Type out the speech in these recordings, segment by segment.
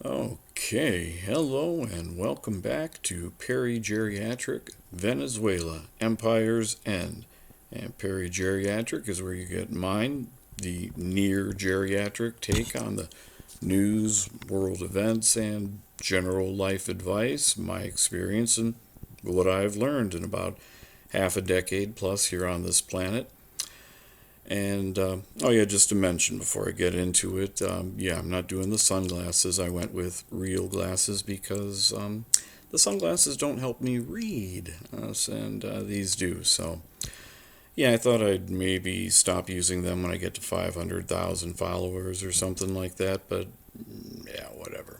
Okay, hello and welcome back to Geriatric Venezuela Empire's End. And Geriatric is where you get mine, the near geriatric take on the news, world events, and general life advice, my experience, and what I've learned in about half a decade plus here on this planet. And, oh yeah, just to mention before I get into it, yeah, I'm not doing the sunglasses. I went with real glasses because the sunglasses don't help me read, and these do. So, yeah, I thought I'd maybe stop using them when I get to 500,000 followers or something like that, but yeah, whatever.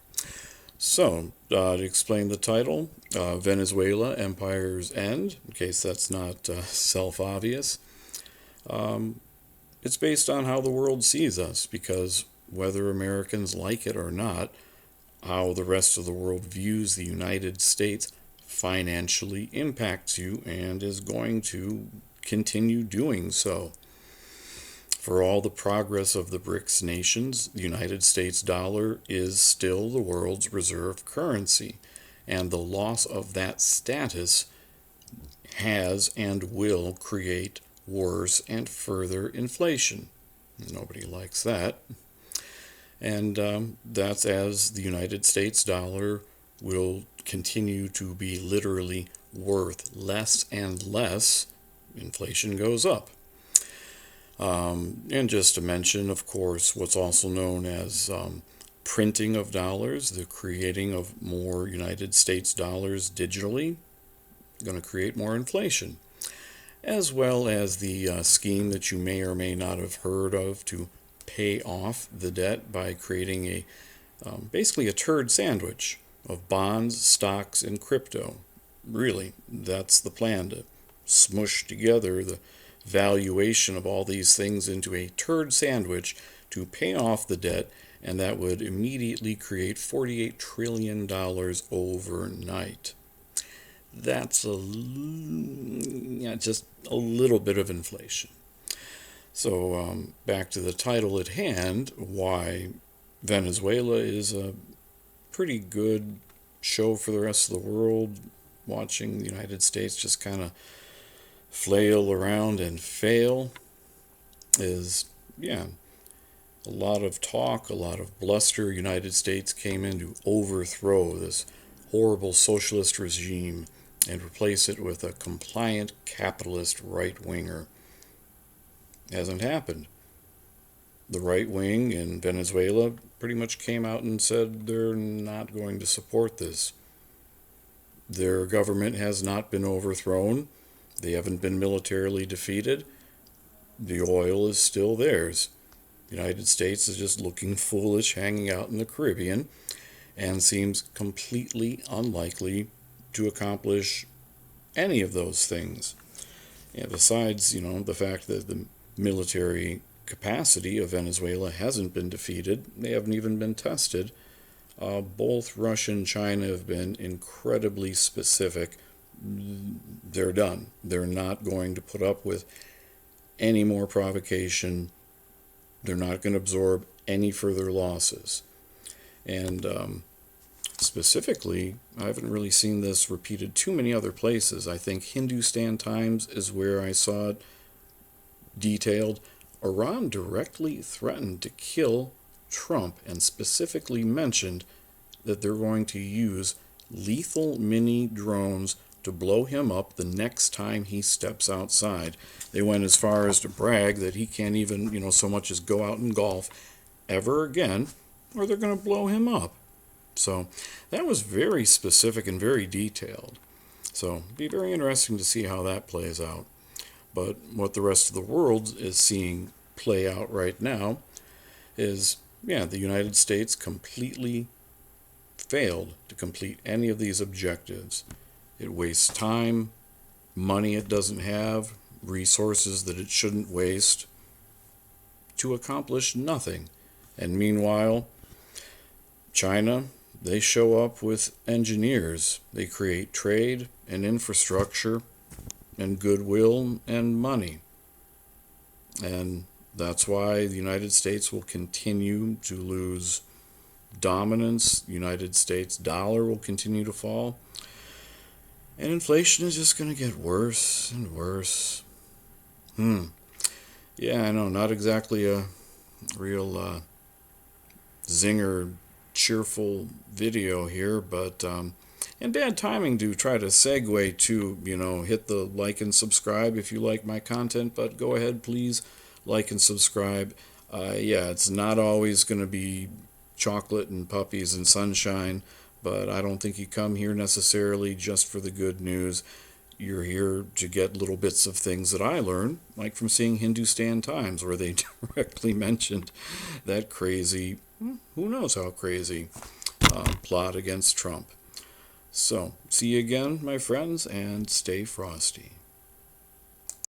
So, to explain the title, Venezuela Empire's End, in case that's not self obvious. It's based on how the world sees us, because whether Americans like it or not, how the rest of the world views the United States financially impacts you and is going to continue doing so. For all the progress of the BRICS nations, the United States dollar is still the world's reserve currency, and the loss of that status has and will create worse and further inflation. Nobody likes that. And that's as the United States dollar will continue to be literally worth less and less. Inflation goes up. And just to mention, of course, what's also known as printing of dollars, the creating of more United States dollars digitally, going to create more inflation, as well as the scheme that you may or may not have heard of to pay off the debt by creating basically a turd sandwich of bonds, stocks, and crypto. Really, that's the plan, to smush together the valuation of all these things into a turd sandwich to pay off the debt, and that would immediately create $48 trillion overnight. That's just a little bit of inflation. So back to the title at hand, why Venezuela is a pretty good show for the rest of the world, watching the United States just kind of flail around and fail, is, yeah, a lot of talk, a lot of bluster. United States came in to overthrow this horrible socialist regime and replace it with a compliant capitalist right-winger. Hasn't happened. The right wing in Venezuela pretty much came out and said they're not going to support this. Their government has not been overthrown. They haven't been militarily defeated. The oil is still theirs. The United States is just looking foolish hanging out in the Caribbean and seems completely unlikely to accomplish any of those things. Yeah, besides, the fact that the military capacity of Venezuela hasn't been defeated, they haven't even been tested. Both Russia and China have been incredibly specific. They're done. They're not going to put up with any more provocation. They're not going to absorb any further losses. And specifically, I haven't really seen this repeated too many other places. I think Hindustan Times is where I saw it detailed. Iran directly threatened to kill Trump and specifically mentioned that they're going to use lethal mini drones to blow him up the next time he steps outside. They went as far as to brag that he can't even, so much as go out and golf ever again, or they're going to blow him up. So that was very specific and very detailed. So it'd be very interesting to see how that plays out. But what the rest of the world is seeing play out right now is, the United States completely failed to complete any of these objectives. It wastes time, money it doesn't have, resources that it shouldn't waste, to accomplish nothing. And meanwhile, China, they show up with engineers. They create trade and infrastructure and goodwill and money. And that's why the United States will continue to lose dominance. United States dollar will continue to fall. And inflation is just going to get worse and worse. Yeah, I know, not exactly a real zinger, cheerful video here, but and bad timing to try to segue to, hit the like and subscribe if you like my content, but go ahead, please like and subscribe. Yeah, it's not always going to be chocolate and puppies and sunshine, but I don't think you come here necessarily just for the good news. You're here to get little bits of things that I learned, like from seeing Hindustan Times, where they directly mentioned that crazy, who knows how crazy, plot against Trump. So, see you again, my friends, and stay frosty.